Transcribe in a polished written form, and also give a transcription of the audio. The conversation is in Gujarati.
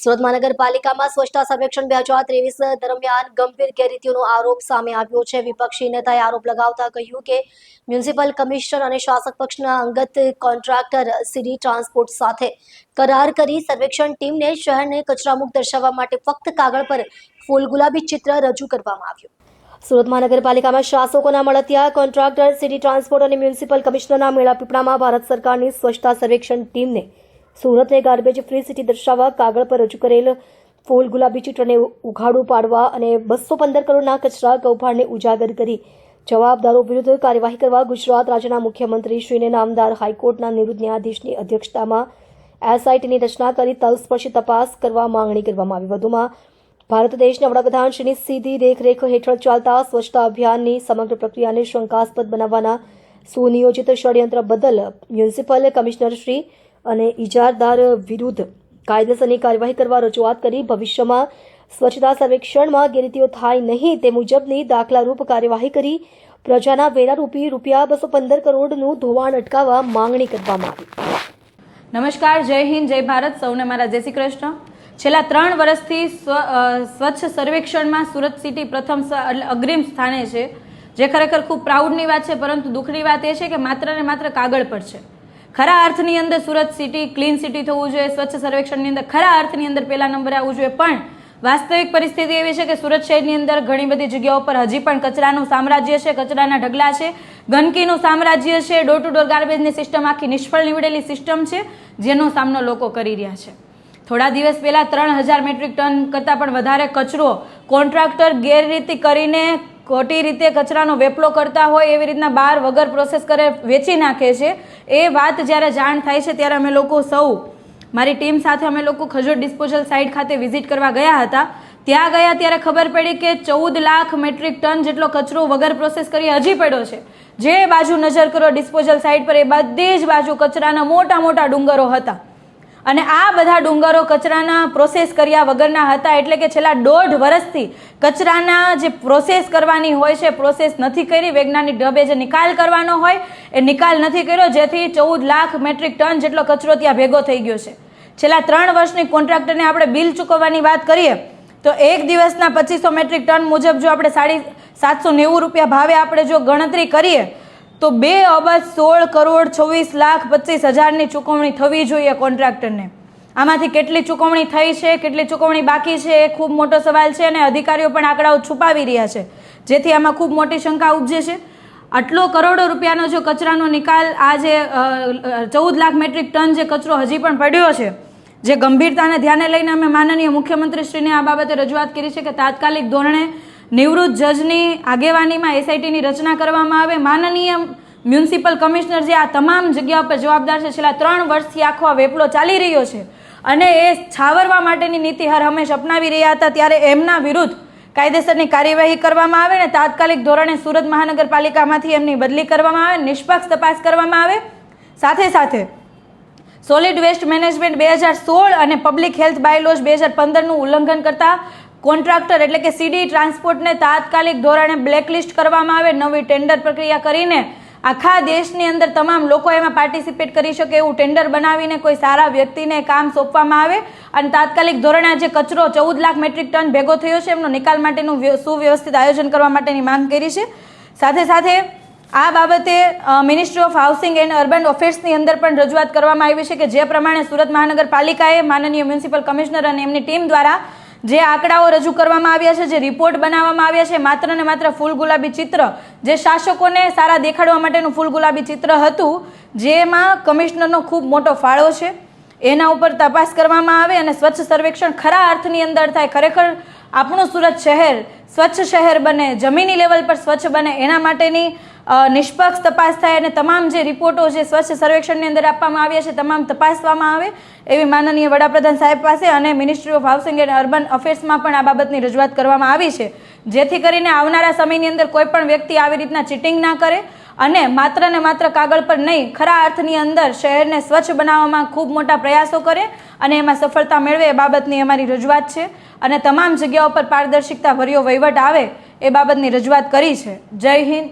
સુરત મહાનગરપાલિકામાં સ્વચ્છતા સર્વેક્ષણ 2023 દરમિયાન ગંભીર ગેરરીતિઓનો આરોપ સામે આવ્યો છે। વિપક્ષી નેતાએ આરોપ લગાવતા કહ્યું કે મ્યુનિસિપલ કમિશનર અને શાસક પક્ષના અંગત કોન્ટ્રાક્ટર સિટી ટ્રાન્સપોર્ટ સાથે કરાર કરી સર્વેક્ષણ ટીમને શહેરને કચરામુક્ત દર્શાવવા માટે ફક્ત કાગળ પર ફૂલ ગુલાબી ચિત્ર રજૂ કરવામાં આવ્યું। સુરત મહાનગરપાલિકામાં શાસકોના મળતિયા કોન્ટ્રાક્ટર સિટી ટ્રાન્સપોર્ટ અને મ્યુનિસિપલ કમિશનરના મેળાપીપળામાં ભારત સરકારની સ્વચ્છતા સર્વેક્ષણ ટીમને સુરતને ગાર્બેજ ફ્રી સિટી દર્શાવવા કાગળ પર રજૂ કરેલ ફૂલ ગુલાબી ચિત્રને ઉઘાડું પાડવા અને 215 કરોડના કચરા કૌભાંડને ઉજાગર કરી જવાબદારો વિરુદ્ધ કાર્યવાહી કરવા ગુજરાત રાજ્યના મુખ્યમંત્રી શ્રીને નામદાર હાઈકોર્ટના નિવૃત્ત ન્યાયાધીશની અધ્યક્ષતામાં એસઆઈટીની રચના કરી તલસ્પર્શી તપાસ કરવા માંગણી કરવામાં આવી। વધુમાં ભારત દેશના વડાપ્રધાન શ્રીની સીધી દેખરેખ હેઠળ ચાલતા સ્વચ્છતા અભિયાનની સમગ્ર પ્રક્રિયાને શંકાસ્પદ બનાવવાના સુનિયોજિત ષડયંત્ર બદલ મ્યુનિસિપલ કમિશનર શ્રી અને ઇજારદાર વિરુદ્ધ કાયદેસરની કાર્યવાહી કરવા રજૂઆત કરી ભવિષ્યમાં સ્વચ્છતા સર્વેક્ષણમાં ગેરરીતિઓ થાય નહીં તે મુજબની દાખલારૂપ કાર્યવાહી કરી પ્રજાના વેરારૂપી ₹215 કરોડનું ધોવાણ અટકાવવા માંગણી કરવામાં આવી। નમસ્કાર, જય હિન્દ, જય ભારત, સૌને મારા જય શ્રી કૃષ્ણ। છેલ્લા 3 વર્ષથી સ્વચ્છ સર્વેક્ષણમાં સુરત સિટી પ્રથમ અગ્રીમ સ્થાને છે, જે ખરેખર ખૂબ પ્રાઉડની વાત છે, પરંતુ દુઃખની વાત એ છે કે માત્ર ને માત્ર કાગળ પર છે। ખરા અર્થની અંદર સુરત સિટી ક્લીન સિટી થવું જોઈએ, સ્વચ્છ સર્વેક્ષણની અંદર ખરા અર્થની અંદર પહેલા નંબરે આવવું જોઈએ, પણ વાસ્તવિક પરિસ્થિતિ એવી છે કે સુરત શહેરની અંદર ઘણી બધી જગ્યાઓ પર હજી પણ કચરાનું સામ્રાજ્ય છે, કચરાના ઢગલા છે, ગંદકીનું સામ્રાજ્ય છે, ડોર ટુ ડોર ગાર્બેજની સિસ્ટમ આખી નિષ્ફળ નીવડેલી સિસ્ટમ છે, જેનો સામનો લોકો કરી રહ્યા છે। થોડા દિવસ પહેલા 3000 મેટ્રિક ટન કરતાં પણ વધારે કચરો કોન્ટ્રાક્ટર ગેરરીતિ કરીને ખોટી રીતે કચરાનો વેપલો કરતા હોય એવી રીતના બહાર વગર પ્રોસેસ કરે વેચી નાખે છે। એ વાત જ્યારે જાણ થાય છે ત્યારે અમે લોકો સૌ મારી ટીમ સાથે અમે લોકો ખજોડ ડિસ્પોઝલ સાઇટ ખાતે વિઝિટ કરવા ગયા હતા। ત્યાં ગયા ત્યારે ખબર પડી કે 14 લાખ મેટ્રિક ટન જેટલો કચરો વગર પ્રોસેસ કરી હજી પડ્યો છે। જે બાજુ નજર કરો ડિસ્પોઝલ સાઇટ પર એ બધી જ બાજુ કચરાના મોટા મોટા ડુંગરો હતા, અને આ બધા ડુંગરો કચરાના પ્રોસેસ કર્યા વગરના હતા। એટલે કે છેલ્લા 1.5 વર્ષથી કચરાના જે પ્રોસેસ કરવાની હોય છે પ્રોસેસ નથી કરી, વૈજ્ઞાનિક ઢબે જે નિકાલ કરવાનો હોય એ નિકાલ નથી કર્યો, જેથી 14 લાખ મેટ્રિક ટન જેટલો કચરો ત્યાં ભેગો થઈ ગયો છે। છેલ્લા 3 વર્ષની કોન્ટ્રાક્ટરને આપણે બિલ ચૂકવવાની વાત કરીએ તો એક દિવસના 2500 મેટ્રિક ટન મુજબ જો આપણે ₹790 ભાવે આપણે જો ગણતરી કરીએ તો 2,16,26,25,000ની ચૂકવણી થવી જોઈએ કોન્ટ્રાક્ટરને। આમાંથી કેટલી ચૂકવણી થઈ છે, કેટલી ચૂકવણી બાકી છે એ ખૂબ મોટો સવાલ છે, અને અધિકારીઓ પણ આંકડાઓ છુપાવી રહ્યા છે, જેથી આમાં ખૂબ મોટી શંકા ઉપજે છે। આટલો કરોડો રૂપિયાનો જો કચરાનો નિકાલ આ જે 14 લાખ મેટ્રિક ટન જે કચરો હજી પણ પડ્યો છે, જે ગંભીરતાને ધ્યાને લઈને અમે માનનીય મુખ્યમંત્રીશ્રીને આ બાબતે રજૂઆત કરી છે કે તાત્કાલિક ધોરણે નિવૃત્ત જજની આગેવાનીમાં એસઆઈટીની રચના કરવામાં આવે। માનનીય મ્યુનિસિપલ કમિશનર જે આ તમામ જગ્યા પર જવાબદાર છે, છેલ્લા 3 વર્ષથી આખો આ વેપલો ચાલી રહ્યો છે અને એ છાવરવા માટેની નીતિ હર હંમેશ અપનાવી રહ્યા હતા, ત્યારે એમના વિરુદ્ધ કાયદેસરની કાર્યવાહી કરવામાં આવે અને તાત્કાલિક ધોરણે સુરત મહાનગરપાલિકામાંથી એમની બદલી કરવામાં આવે, નિષ્પક્ષ તપાસ કરવામાં આવે। સાથે સાથે સોલિડ વેસ્ટ મેનેજમેન્ટ 2016 અને પબ્લિક હેલ્થ બાયલોઝ 2015નું ઉલ્લંઘન કરતા કોન્ટ્રાક્ટર એટલે કે સીડી ટ્રાન્સપોર્ટને તાત્કાલિક ધોરણે બ્લેકલિસ્ટ કરવામાં આવે। નવી ટેન્ડર પ્રક્રિયા કરીને આખા દેશની અંદર તમામ લોકો એમાં પાર્ટિસિપેટ કરી શકે એવું ટેન્ડર બનાવીને કોઈ સારા વ્યક્તિને કામ સોંપવામાં આવે અને તાત્કાલિક ધોરણે જે કચરો 14 લાખ મેટ્રિક ટન ભેગો થયો છે એમનો નિકાલ માટેનું સુવ્યવસ્થિત આયોજન કરવા માટેની માંગ કરી છે। સાથે સાથે આ બાબતે ministry of housing and urban અફેર્સની અંદર પણ રજૂઆત કરવામાં આવી છે કે જે પ્રમાણે સુરત મહાનગરપાલિકાએ માનનીય મ્યુનિસિપલ કમિશનર અને એમની ટીમ દ્વારા જે આંકડાઓ રજૂ કરવામાં આવ્યા છે, જે રિપોર્ટ બનાવવામાં આવ્યા છે, માત્ર ને માત્ર ફૂલ ગુલાબી ચિત્ર, જે શાસકોને સારા દેખાડવા માટેનું ફૂલ ગુલાબી ચિત્ર હતું, જેમાં કમિશનરનો ખૂબ મોટો ફાળો છે, એના ઉપર તપાસ કરવામાં આવે અને સ્વચ્છ સર્વેક્ષણ ખરા અર્થની અંદર થાય। ખરેખર આપણું સુરત શહેર સ્વચ્છ શહેર બને, જમીની લેવલ પર સ્વચ્છ બને, એના માટેની નિષ્પક્ષ તપાસ થાય અને તમામ જે રિપોર્ટો જે સ્વચ્છ સર્વેક્ષણની અંદર આપવામાં આવ્યા છે તમામ તપાસવામાં આવે એવી માનનીય વડાપ્રધાન સાહેબ પાસે અને ministry of housing and urban અફેર્સમાં પણ આ બાબતની રજૂઆત કરવામાં આવી છે, જેથી કરીને આવનારા સમયની અંદર કોઈ પણ વ્યક્તિ આવી રીતના ચીટિંગ ના કરે અને માત્ર ને માત્ર કાગળ પર નહીં, ખરા અર્થની અંદર શહેરને સ્વચ્છ બનાવવામાં ખૂબ મોટા પ્રયાસો કરે અને એમાં સફળતા મેળવે એ બાબતની અમારી રજૂઆત છે અને તમામ જગ્યાઓ પર પારદર્શિકતા ભર્યો વહીવટ આવે એ બાબતની રજૂઆત કરી છે। જય હિન્દ।